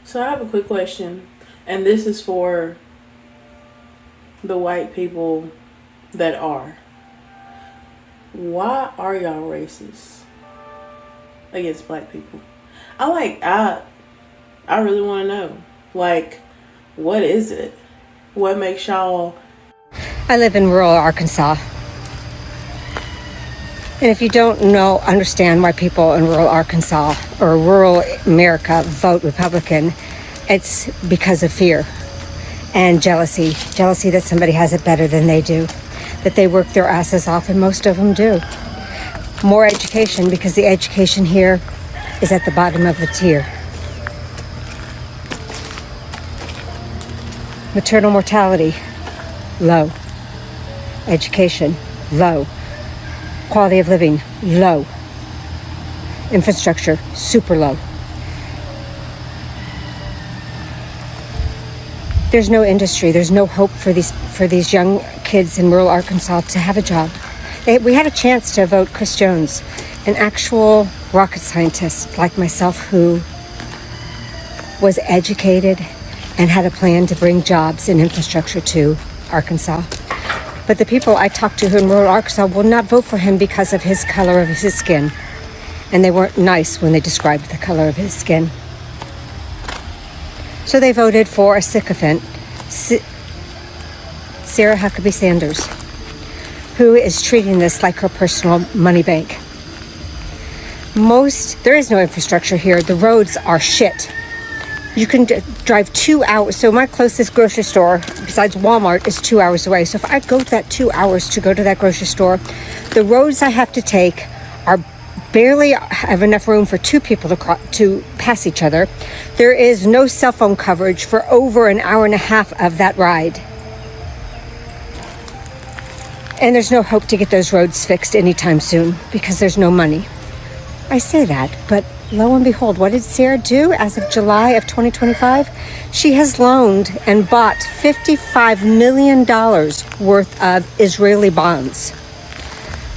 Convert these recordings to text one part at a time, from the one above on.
So I have a quick question, and this is for the white people that are. Why are y'all racist against black people? I really want to know. Like, what is it? What makes y'all? I live in rural Arkansas. And if you don't understand why people in rural Arkansas or rural America vote Republican, it's because of fear and jealousy. Jealousy that somebody has it better than they do, that they work their asses off, and most of them do. More education, because the education here is at the bottom of the tier. Maternal mortality, low. Education, low. Quality of living, low. Infrastructure, super low. There's no industry, there's no hope for these young kids in rural Arkansas to have a job. We had a chance to vote Chris Jones, an actual rocket scientist like myself who was educated and had a plan to bring jobs and infrastructure to Arkansas. But the people I talked to in rural Arkansas will not vote for him because of his color of his skin. And they weren't nice when they described the color of his skin. So they voted for a sycophant, Sarah Huckabee Sanders, who is treating this like her personal money bank. There is no infrastructure here. The roads are shit. You can drive 2 hours. So my closest grocery store, besides Walmart, is 2 hours away. So if I go that 2 hours to go to that grocery store, the roads I have to take are barely have enough room for two people to pass each other. There is no cell phone coverage for over an hour and a half of that ride. And there's no hope to get those roads fixed anytime soon because there's no money. I say that, but lo and behold, what did Sarah do as of July of 2025? She has loaned and bought $55 million worth of Israeli bonds.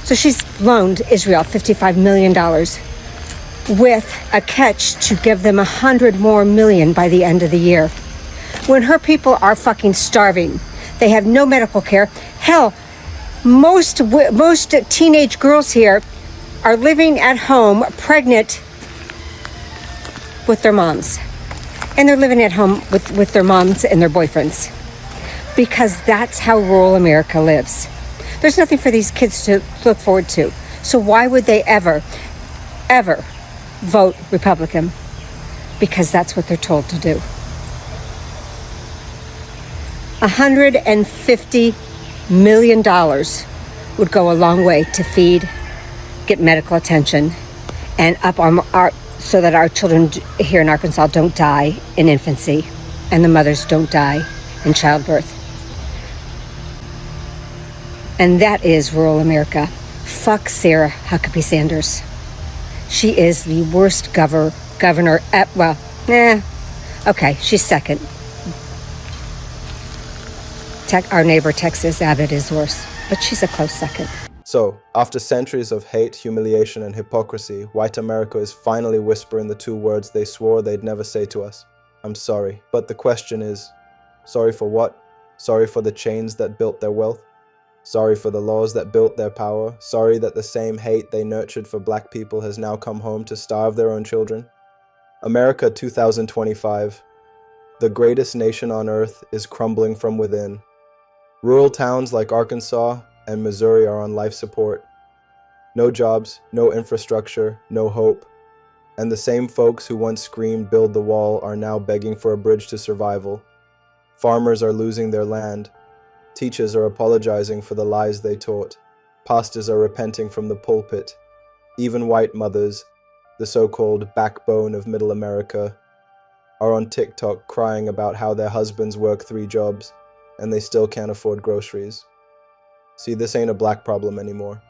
So she's loaned Israel $55 million with a catch to give them 100 more million by the end of the year. When her people are fucking starving, they have no medical care. Hell, most teenage girls here are living at home pregnant with their moms. And they're living at home with their moms and their boyfriends. Because that's how rural America lives. There's nothing for these kids to look forward to. So why would they ever vote Republican? Because that's what they're told to do. $150 million would go a long way to feed, get medical attention, and up so that our children here in Arkansas don't die in infancy and the mothers don't die in childbirth. And that is rural America. Fuck Sarah Huckabee Sanders. She is the worst governor okay, she's second. Our neighbor Texas Abbott is worse, but she's a close second. So, after centuries of hate, humiliation, and hypocrisy, white America is finally whispering the two words they swore they'd never say to us. I'm sorry. But the question is, sorry for what? Sorry for the chains that built their wealth? Sorry for the laws that built their power? Sorry that the same hate they nurtured for black people has now come home to starve their own children? America 2025. The greatest nation on earth is crumbling from within. Rural towns like Arkansas and Missouri are on life support. No jobs, no infrastructure, no hope. And the same folks who once screamed build the wall are now begging for a bridge to survival. Farmers are losing their land. Teachers are apologizing for the lies they taught. Pastors are repenting from the pulpit. Even white mothers, the so-called backbone of middle America, are on TikTok crying about how their husbands work 3 jobs and they still can't afford groceries. See, this ain't a black problem anymore.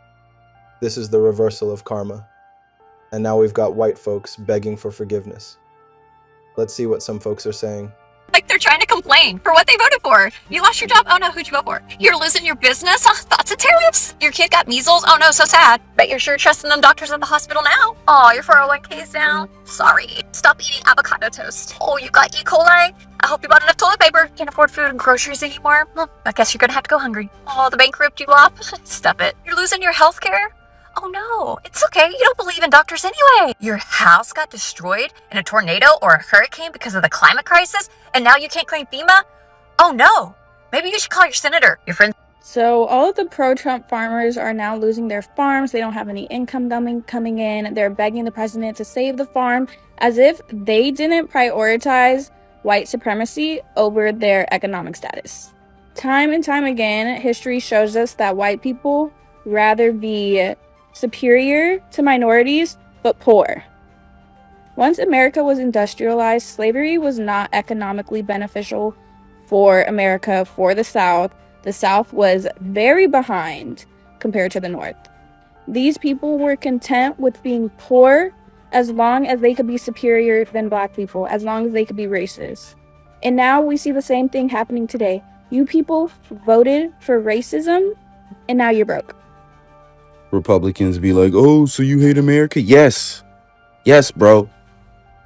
This is the reversal of karma. And now we've got white folks begging for forgiveness. Let's see what some folks are saying. Like they're trying to complain for what they voted for. You lost your job? Oh no, who'd you vote for? You're losing your business? Oh, thoughts of tariffs? Your kid got measles? Oh no, so sad. Bet you're sure trusting them doctors at the hospital now. Oh, your 401k's down? Sorry. Stop eating avocado toast. Oh, you got E. coli? I hope you bought enough toilet paper. Can't afford food and groceries anymore. Well, I guess you're gonna have to go hungry. Oh, the bank ripped you off? Stop it. You're losing your health care? Oh no, it's okay. You don't believe in doctors anyway. Your house got destroyed in a tornado or a hurricane because of the climate crisis, and now you can't claim FEMA? Oh no, maybe you should call your senator. Your friend. So all of the pro-Trump farmers are now losing their farms. They don't have any income coming in. They're begging the president to save the farm as if they didn't prioritize white supremacy over their economic status. Time and time again, history shows us that white people rather be superior to minorities, but poor. Once America was industrialized, slavery was not economically beneficial for America, for the South. The South was very behind compared to the North. These people were content with being poor as long as they could be superior than Black people, as long as they could be racist. And now we see the same thing happening today. You people voted for racism, and now you're broke. Republicans be like, oh, so you hate America? Yes. Yes, bro.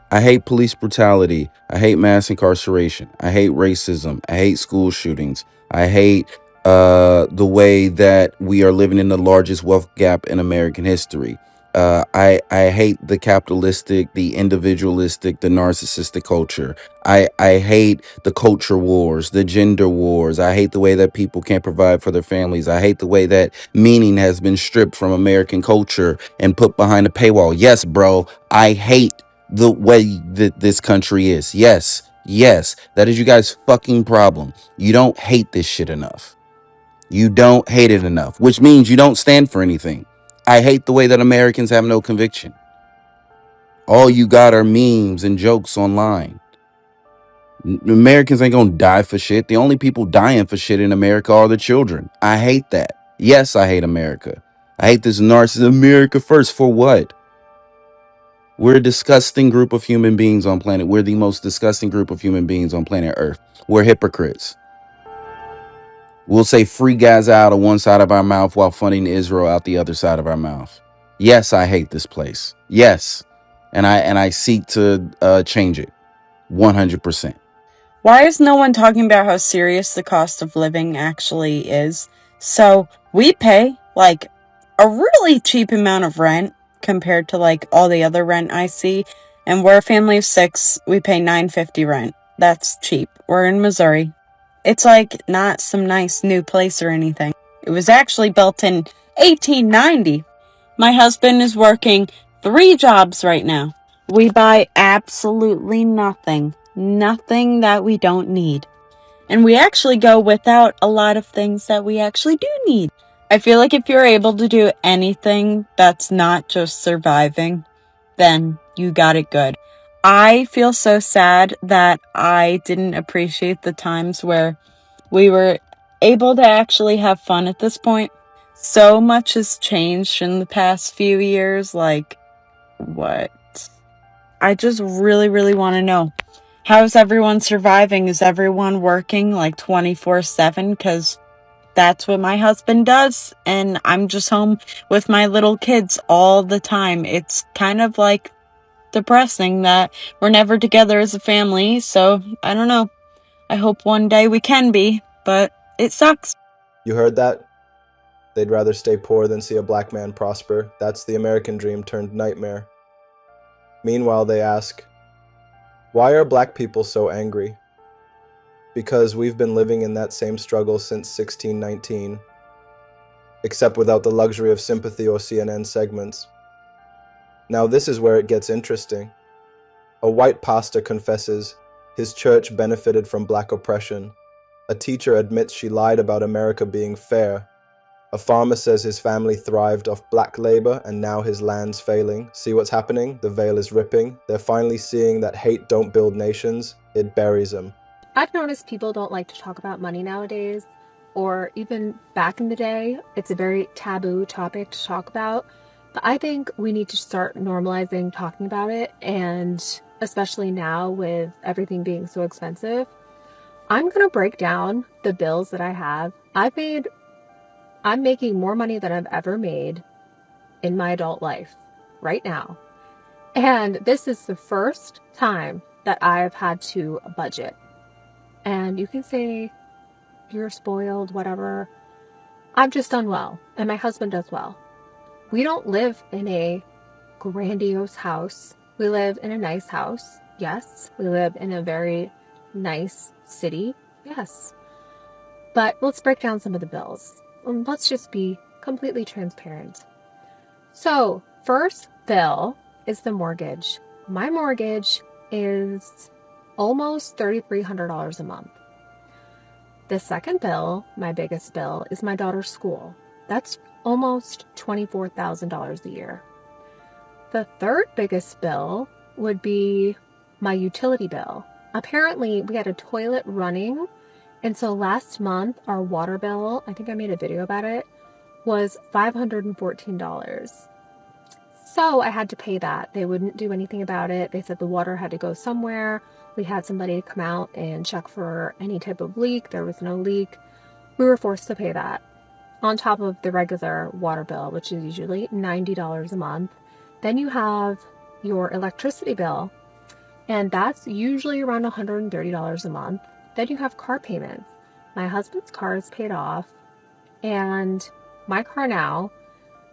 I hate police brutality. I hate mass incarceration. I hate racism. I hate school shootings. I hate the way that we are living in the largest wealth gap in American history. I hate the capitalistic, the individualistic, the narcissistic culture. I hate the culture wars, the gender wars. I hate the way that people can't provide for their families. I hate the way that meaning has been stripped from American culture and put behind a paywall. Yes, bro, I hate the way that this country is. Yes, yes, that is you guys' fucking problem. You don't hate this shit enough. You don't hate it enough, which means you don't stand for anything. I hate the way that Americans have no conviction. All you got are memes and jokes online. Americans ain't gonna die for shit. The only people dying for shit in America are the children. I hate that. Yes, I hate America. I hate this narcissist. America first. For what? We're a disgusting group of human beings on planet. We're the most disgusting group of human beings on planet Earth. We're hypocrites. We'll say free Gaza out of one side of our mouth while funding Israel out the other side of our mouth. Yes, I hate this place. Yes. And I seek to change it 100%. Why is no one talking about how serious the cost of living actually is? So we pay like a really cheap amount of rent compared to like all the other rent I see. And we're a family of 6. We pay $9.50 rent. That's cheap. We're in Missouri. It's like not some nice new place or anything. It was actually built in 1890. My husband is working 3 jobs right now. We buy absolutely nothing. Nothing that we don't need. And we actually go without a lot of things that we actually do need. I feel like if you're able to do anything that's not just surviving, then you got it good. I feel so sad that I didn't appreciate the times where we were able to actually have fun at this point. So much has changed in the past few years. Like, what? I just really, really want to know. How's everyone surviving? Is everyone working like 24/7? Because that's what my husband does. And I'm just home with my little kids all the time. It's kind of like depressing that we're never together as a family. So I don't know. I hope one day we can be, but it sucks. You heard that? They'd rather stay poor than see a black man prosper. That's the American dream turned nightmare. Meanwhile, they ask, why are black people so angry? Because we've been living in that same struggle since 1619, except without the luxury of sympathy or CNN segments. Now this is where it gets interesting. A white pastor confesses his church benefited from black oppression. A teacher admits she lied about America being fair. A farmer says his family thrived off black labor and now his land's failing. See what's happening? The veil is ripping. They're finally seeing that hate don't build nations, it buries them. I've noticed people don't like to talk about money nowadays, or even back in the day, it's a very taboo topic to talk about. But I think we need to start normalizing talking about it and especially now with everything being so expensive. I'm going to break down the bills that I have. I'm making more money than I've ever made in my adult life right now. And this is the first time that I've had to budget. And you can say you're spoiled, whatever. I've just done well, and my husband does well. We don't live in a grandiose house. We live in a nice house. Yes. We live in a very nice city. Yes. But let's break down some of the bills. Let's just be completely transparent. So, first bill is the mortgage. My mortgage is almost $3,300 a month. The second bill, my biggest bill, is my daughter's school. That's almost $24,000 a year. The third biggest bill would be my utility bill. Apparently, we had a toilet running, and so last month, our water bill, I think I made a video about it, was $514. So I had to pay that. They wouldn't do anything about it. They said the water had to go somewhere. We had somebody come out and check for any type of leak. There was no leak. We were forced to pay that on top of the regular water bill, which is usually $90 a month. Then you have your electricity bill, and that's usually around $130 a month. Then you have car payments. My husband's car is paid off, and my car now,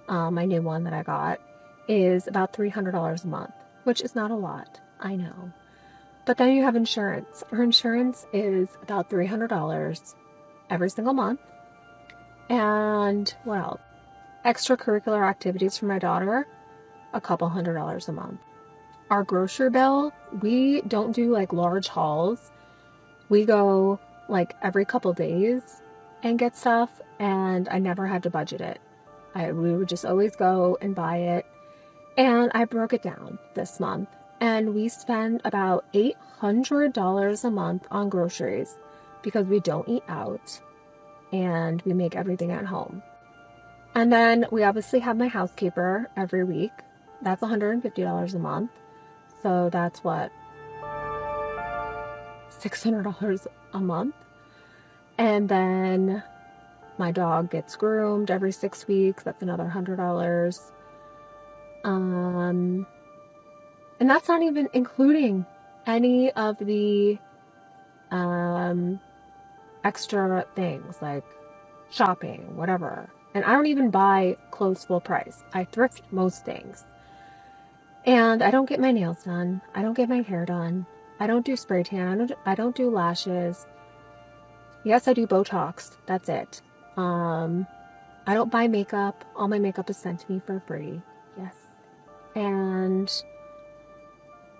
my new one that I got, is about $300 a month, which is not a lot, I know. But then you have insurance. Our insurance is about $300 every single month. And what else? Extracurricular activities for my daughter, a couple $100s a month. Our grocery bill, we don't do like large hauls. We go like every couple days and get stuff, and I never had to budget it. We would just always go and buy it. And I broke it down this month, and we spend about $800 a month on groceries because we don't eat out and we make everything at home. And then we obviously have my housekeeper every week. That's $150 a month. So that's what, $600 a month. And then my dog gets groomed every 6 weeks. That's another $100. And that's not even including any of the extra things like shopping, whatever. And I don't even buy clothes full price. I thrift most things. And I don't get my nails done. I don't get my hair done. I don't do spray tan. I don't do lashes. Yes, I do Botox. That's it. I don't buy makeup. All my makeup is sent to me for free. Yes. And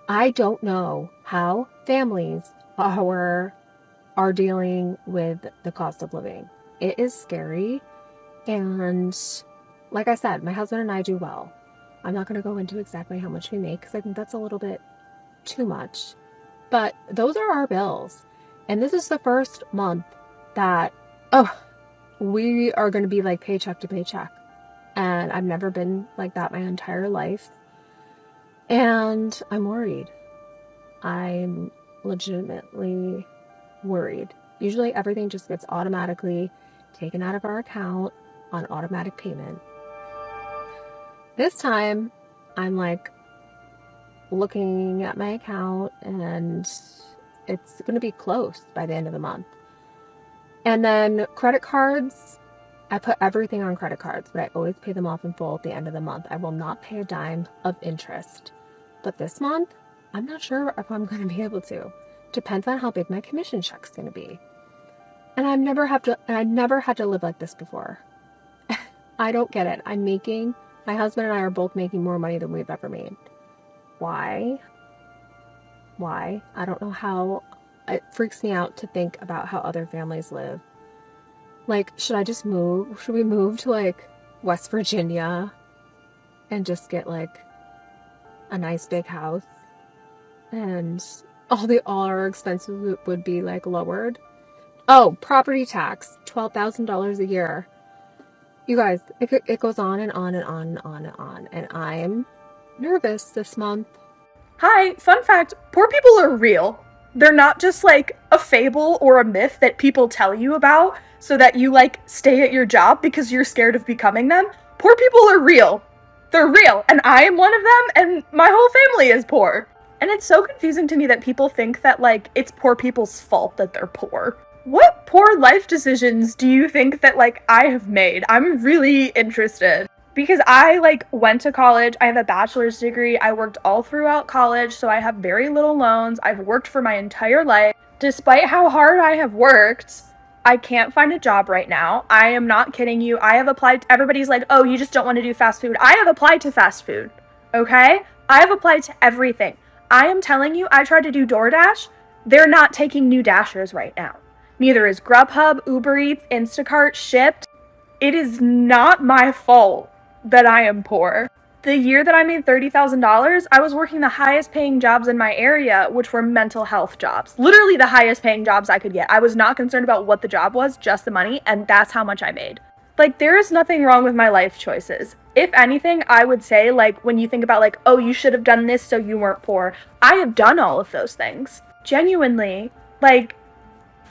I don't know how families are dealing with the cost of living. It is scary. And like I said, my husband and I do well. I'm not going to go into exactly how much we make because I think that's a little bit too much. But those are our bills. And this is the first month that, we are going to be like paycheck to paycheck. And I've never been like that my entire life. And I'm worried. I'm legitimately worried. Usually everything just gets automatically taken out of our account on automatic payment. This time, I'm like looking at my account and it's going to be close by the end of the month. And then credit cards, I put everything on credit cards, but I always pay them off in full at the end of the month. I will not pay a dime of interest. But this month, I'm not sure if I'm going to be able to. Depends on how big my commission check's going to be. And I never had to live like this before. I don't get it. My husband and I are both making more money than we've ever made. Why? I don't know how. It freaks me out to think about how other families live. Like, should I just move? Should we move to like West Virginia and just get like a nice big house and all our expenses would be like lowered? Oh, property tax, $12,000 a year. You guys, it goes on and on and on and on and on. And I'm nervous this month. Hi, fun fact, poor people are real. They're not just like a fable or a myth that people tell you about so that you like stay at your job because you're scared of becoming them. Poor people are real. They're real, and I am one of them, and my whole family is poor. And it's so confusing to me that people think that like it's poor people's fault that they're poor. What poor life decisions do you think that like I have made? I'm really interested. Because I like went to college, I have a bachelor's degree, I worked all throughout college, so I have very little loans. I've worked for my entire life. Despite how hard I have worked, I can't find a job right now. I am not kidding you. I have applied, everybody's like, "Oh, you just don't want to do fast food." I have applied to fast food. Okay? I have applied to everything. I am telling you, I tried to do DoorDash. They're not taking new Dashers right now. Neither is Grubhub, Uber Eats, Instacart, Shipt. It is not my fault that I am poor. The year that I made $30,000, I was working the highest paying jobs in my area, which were mental health jobs. Literally the highest paying jobs I could get. I was not concerned about what the job was, just the money, and that's how much I made. Like, there is nothing wrong with my life choices. If anything, I would say, like, when you think about, like, oh, you should have done this so you weren't poor, I have done all of those things. Genuinely, like,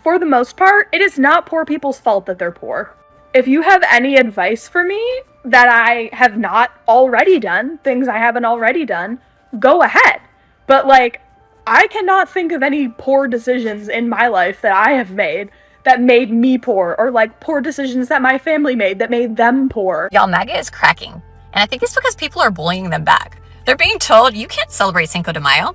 for the most part, it is not poor people's fault that they're poor. If you have any advice for me that I have not already done, things I haven't already done, go ahead. But like, I cannot think of any poor decisions in my life that I have made that made me poor, or like poor decisions that my family made that made them poor. Y'all, MAGA is cracking. And I think it's because people are bullying them back. They're being told you can't celebrate Cinco de Mayo,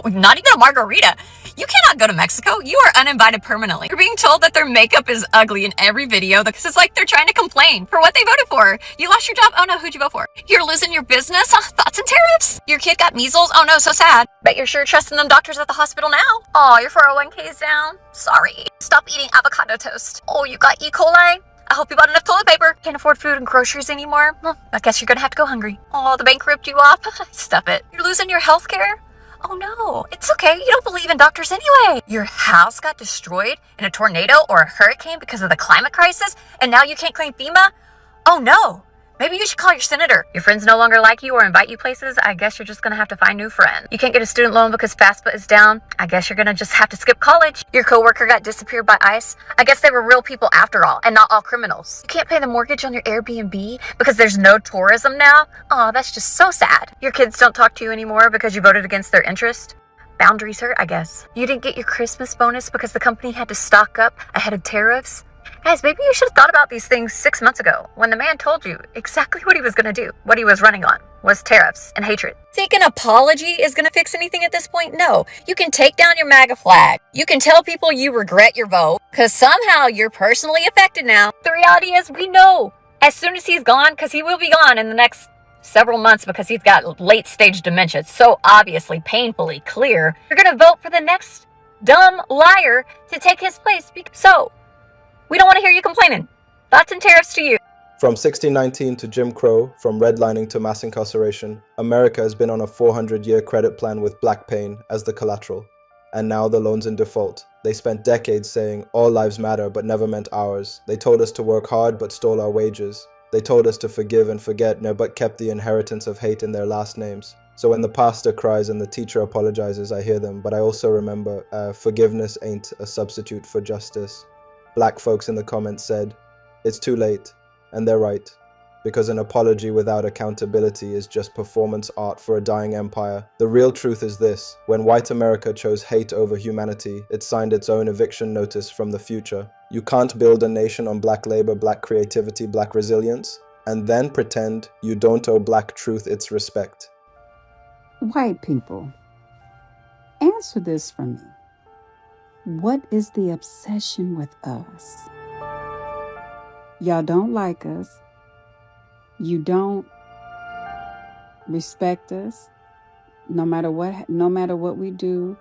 not even a margarita. You cannot go to Mexico. You are uninvited permanently. You're being told that their makeup is ugly in every video because it's like they're trying to complain for what they voted for. You lost your job. Oh no, who'd you vote for? You're losing your business. Thoughts and tariffs. Your kid got measles. Oh no, so sad. Bet you're sure trusting them doctors at the hospital now. Oh, your 401k's down. Sorry. Stop eating avocado toast. Oh, you got E. coli. I hope you bought enough toilet paper. Can't afford food and groceries anymore. Well, I guess you're gonna have to go hungry. Oh, the bank ripped you off. Stuff it. You're losing your health care? Oh no, it's okay. You don't believe in doctors anyway. Your house got destroyed in a tornado or a hurricane because of the climate crisis, and now you can't claim FEMA? Oh no. Maybe you should call your senator. Your friends no longer like you or invite you places. I guess you're just gonna have to find new friends. You can't get a student loan because FAFSA is down. I guess you're gonna just have to skip college. Your coworker got disappeared by ICE. I guess they were real people after all, and not all criminals. You can't pay the mortgage on your Airbnb because there's no tourism now. Oh, that's just so sad. Your kids don't talk to you anymore because you voted against their interest. Boundaries hurt, I guess. You didn't get your Christmas bonus because the company had to stock up ahead of tariffs. Guys, maybe you should have thought about these things 6 months ago when the man told you exactly what he was going to do. What he was running on was tariffs and hatred. Think an apology is going to fix anything at this point? No. You can take down your MAGA flag. You can tell people you regret your vote because somehow you're personally affected now. The reality is we know as soon as he's gone, because he will be gone in the next several months because he's got late stage dementia. It's so obviously painfully clear. You're going to vote for the next dumb liar to take his place. So we don't want to hear you complaining. Thoughts and tariffs to you. From 1619 to Jim Crow, from redlining to mass incarceration, America has been on a 400-year credit plan with black pain as the collateral. And now the loan's in default. They spent decades saying all lives matter but never meant ours. They told us to work hard but stole our wages. They told us to forgive and forget, no, but kept the inheritance of hate in their last names. So when the pastor cries and the teacher apologizes, I hear them, but I also remember forgiveness ain't a substitute for justice. Black folks in the comments said, it's too late, and they're right, because an apology without accountability is just performance art for a dying empire. The real truth is this: when white America chose hate over humanity, it signed its own eviction notice from the future. You can't build a nation on black labor, black creativity, black resilience, and then pretend you don't owe black truth its respect. White people, answer this for me. What is the obsession with us? Y'all don't like us. You don't respect us. No matter what we do,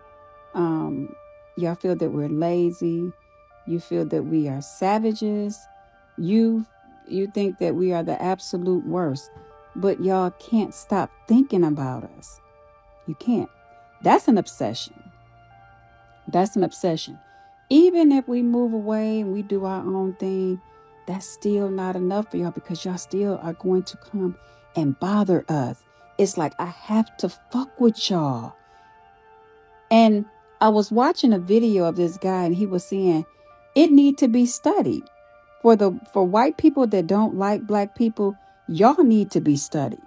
y'all feel that we're lazy. You feel that we are savages. You think that we are the absolute worst. But y'all can't stop thinking about us. You can't. That's an obsession. That's an obsession. Even if we move away and we do our own thing, that's still not enough for y'all because y'all still are going to come and bother us. It's like I have to fuck with y'all. And I was watching a video of this guy, and he was saying it need to be studied. For white people that don't like black people, y'all need to be studied.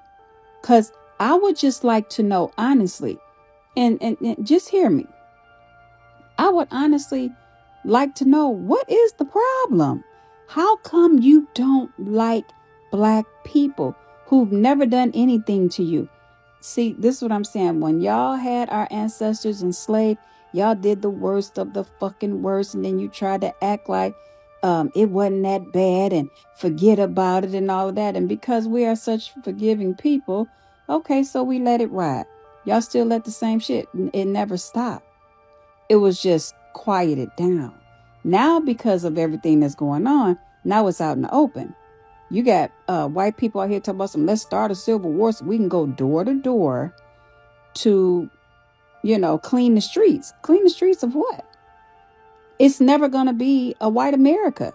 Because I would just like to know, honestly, and just hear me. I would honestly like to know, what is the problem? How come you don't like black people who've never done anything to you? See, this is what I'm saying. When y'all had our ancestors enslaved, y'all did the worst of the fucking worst, and then you tried to act like it wasn't that bad and forget about it and all of that. And because we are such forgiving people, okay, so we let it ride. Y'all still let the same shit. It never stopped. It was just quieted down. Now, because of everything that's going on, now it's out in the open. You got white people out here talking about let's start a civil war so we can go door to door to, clean the streets. Clean the streets of what? It's never going to be a white America.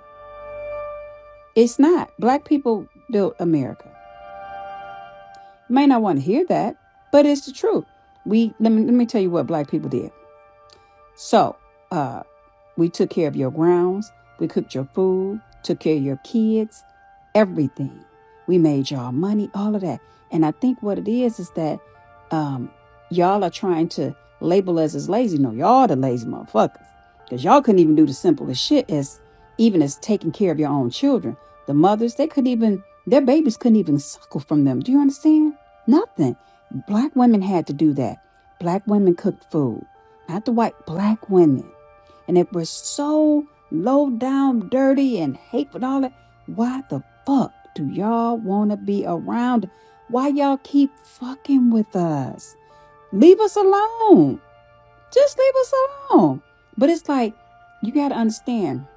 It's not. Black people built America. You may not want to hear that, but it's the truth. Let me tell you what black people did. So, we took care of your grounds. We cooked your food, took care of your kids, everything. We made y'all money, all of that. And I think what it is that y'all are trying to label us as lazy. No, y'all the lazy motherfuckers. Because y'all couldn't even do the simplest shit as taking care of your own children. The mothers, their babies couldn't even suckle from them. Do you understand? Nothing. Black women had to do that. Black women cooked food. Not the white, black women. And if we're so low down, dirty, and hateful, all that, why the fuck do y'all want to be around? Why y'all keep fucking with us? Leave us alone. Just leave us alone. But it's like, you got to understand,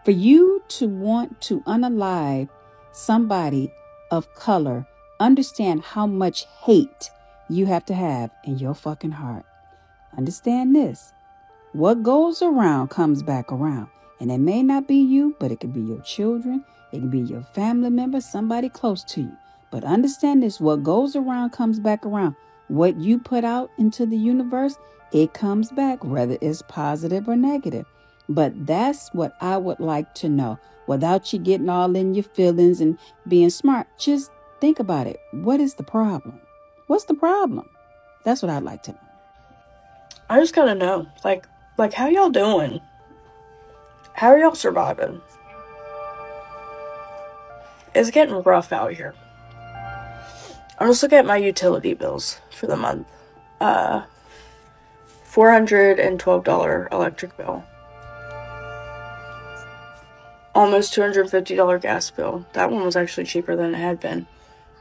for you to want to unalive somebody of color, understand how much hate you have to have in your fucking heart. Understand this. What goes around comes back around. And it may not be you, but it could be your children. It could be your family member, somebody close to you. But understand this, what goes around comes back around. What you put out into the universe, it comes back, whether it's positive or negative. But that's what I would like to know. Without you getting all in your feelings and being smart, just think about it. What is the problem? What's the problem? That's what I'd like to know. I just gotta know, like how y'all doing? How are y'all surviving? It's getting rough out here. I'm just looking at my utility bills for the month. $412 electric bill. Almost $250 gas bill. That one was actually cheaper than it had been.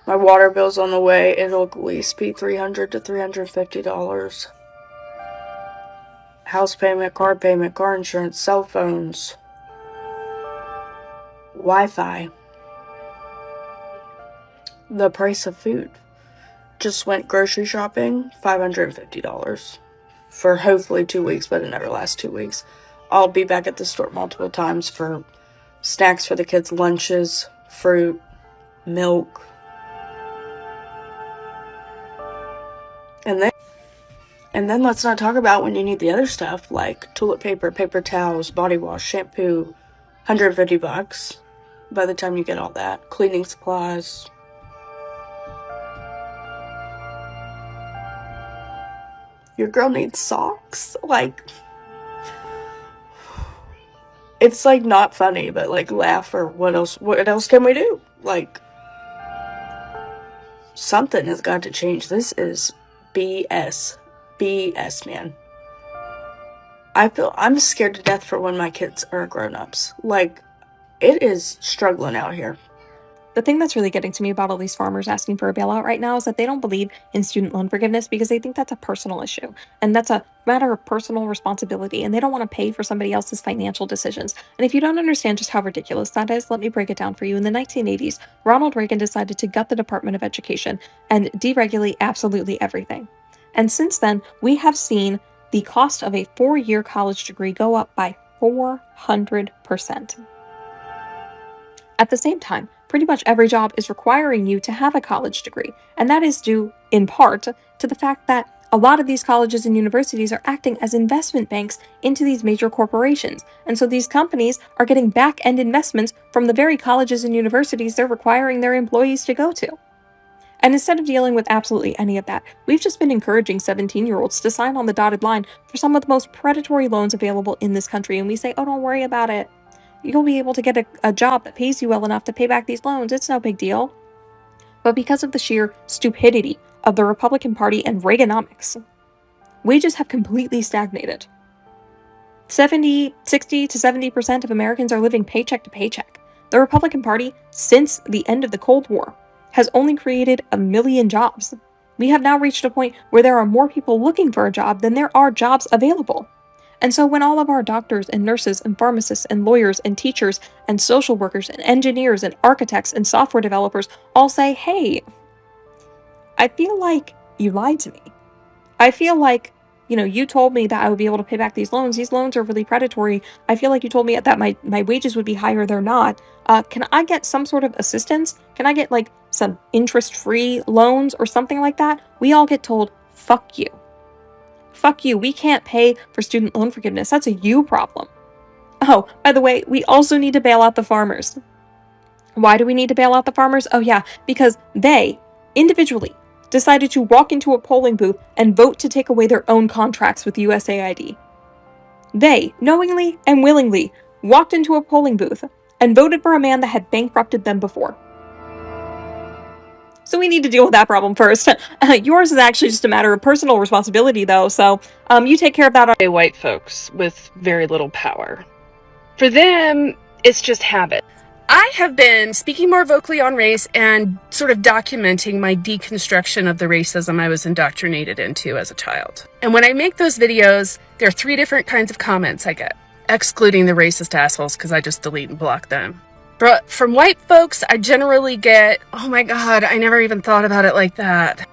My water bill's on the way. It'll at least be $300 to $350. House payment, car insurance, cell phones, Wi-Fi. The price of food. Just went grocery shopping, $550 for hopefully 2 weeks, but it never lasts 2 weeks. I'll be back at the store multiple times for snacks for the kids' lunches, fruit, milk. And then let's not talk about when you need the other stuff like toilet paper, paper towels, body wash, shampoo, $150 by the time you get all that. Cleaning supplies. Your girl needs socks. Like, it's like not funny, but like laugh, or what else can we do? Like, something has got to change. This is BS. BS, man. I'm scared to death for when my kids are grown-ups. Like, it is struggling out here. The thing that's really getting to me about all these farmers asking for a bailout right now is that they don't believe in student loan forgiveness because they think that's a personal issue. And that's a matter of personal responsibility. And they don't want to pay for somebody else's financial decisions. And if you don't understand just how ridiculous that is, let me break it down for you. In the 1980s, Ronald Reagan decided to gut the Department of Education and deregulate absolutely everything. And since then, we have seen the cost of a 4-year college degree go up by 400%. At the same time, pretty much every job is requiring you to have a college degree, and that is due, in part, to the fact that A lot of these colleges and universities are acting as investment banks into these major corporations, and so these companies are getting back-end investments from the very colleges and universities they're requiring their employees to go to. And instead of dealing with absolutely any of that, we've just been encouraging 17-year-olds to sign on the dotted line for some of the most predatory loans available in this country, and we say, oh, don't worry about it. You'll be able to get a job that pays you well enough to pay back these loans. It's no big deal. But because of the sheer stupidity of the Republican Party and Reaganomics, wages have completely stagnated. 60 to 70% of Americans are living paycheck to paycheck. The Republican Party, since the end of the Cold War, has only created 1 million jobs. We have now reached a point where there are more people looking for a job than there are jobs available. And so when all of our doctors and nurses and pharmacists and lawyers and teachers and social workers and engineers and architects and software developers all say, hey, I feel like you lied to me. I feel like, you told me that I would be able to pay back these loans. These loans are really predatory. I feel like you told me that my wages would be higher. They're not. Can I get some sort of assistance? Can I get like some interest-free loans or something like that? We all get told, fuck you. Fuck you. We can't pay for student loan forgiveness. That's a you problem. Oh, by the way, we also need to bail out the farmers. Why do we need to bail out the farmers? Oh yeah, because they, individually, decided to walk into a polling booth and vote to take away their own contracts with USAID. They, knowingly and willingly, walked into a polling booth and voted for a man that had bankrupted them before. So we need to deal with that problem first. Yours is actually just a matter of personal responsibility, though, so you take care of that. White folks with very little power. For them, it's just habit. I have been speaking more vocally on race and sort of documenting my deconstruction of the racism I was indoctrinated into as a child. And when I make those videos, there are 3 different kinds of comments I get, excluding the racist assholes because I just delete and block them. But from white folks, I generally get, oh my God, I never even thought about it like that.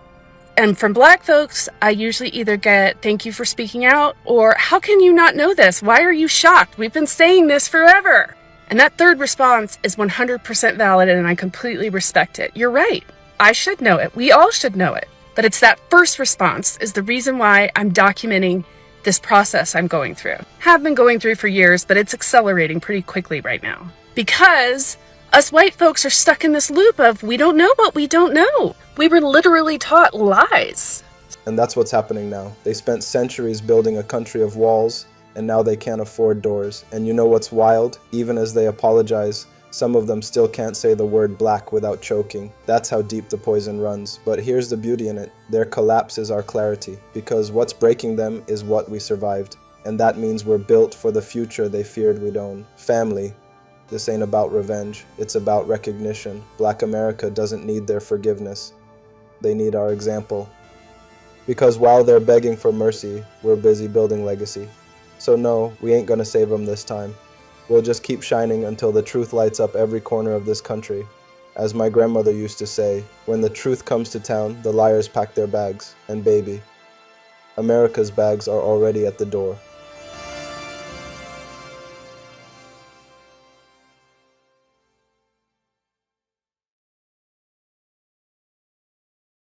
And from black folks, I usually either get, thank you for speaking out, or how can you not know this? Why are you shocked? We've been saying this forever. And that third response is 100% valid, and I completely respect it. You're right. I should know it. We all should know it. But it's that first response is the reason why I'm documenting this process I'm going through. Have been going through for years, but it's accelerating pretty quickly right now. Because us white folks are stuck in this loop of we don't know what we don't know. We were literally taught lies. And that's what's happening now. They spent centuries building a country of walls, and now they can't afford doors. And you know what's wild? Even as they apologize, some of them still can't say the word black without choking. That's how deep the poison runs. But here's the beauty in it. Their collapse is our clarity, because what's breaking them is what we survived. And that means we're built for the future they feared we'd own. Family. This ain't about revenge. It's about recognition. Black America doesn't need their forgiveness. They need our example. Because while they're begging for mercy, we're busy building legacy. So no, we ain't gonna save them this time. We'll just keep shining until the truth lights up every corner of this country. As my grandmother used to say, when the truth comes to town, the liars pack their bags. And baby, America's bags are already at the door.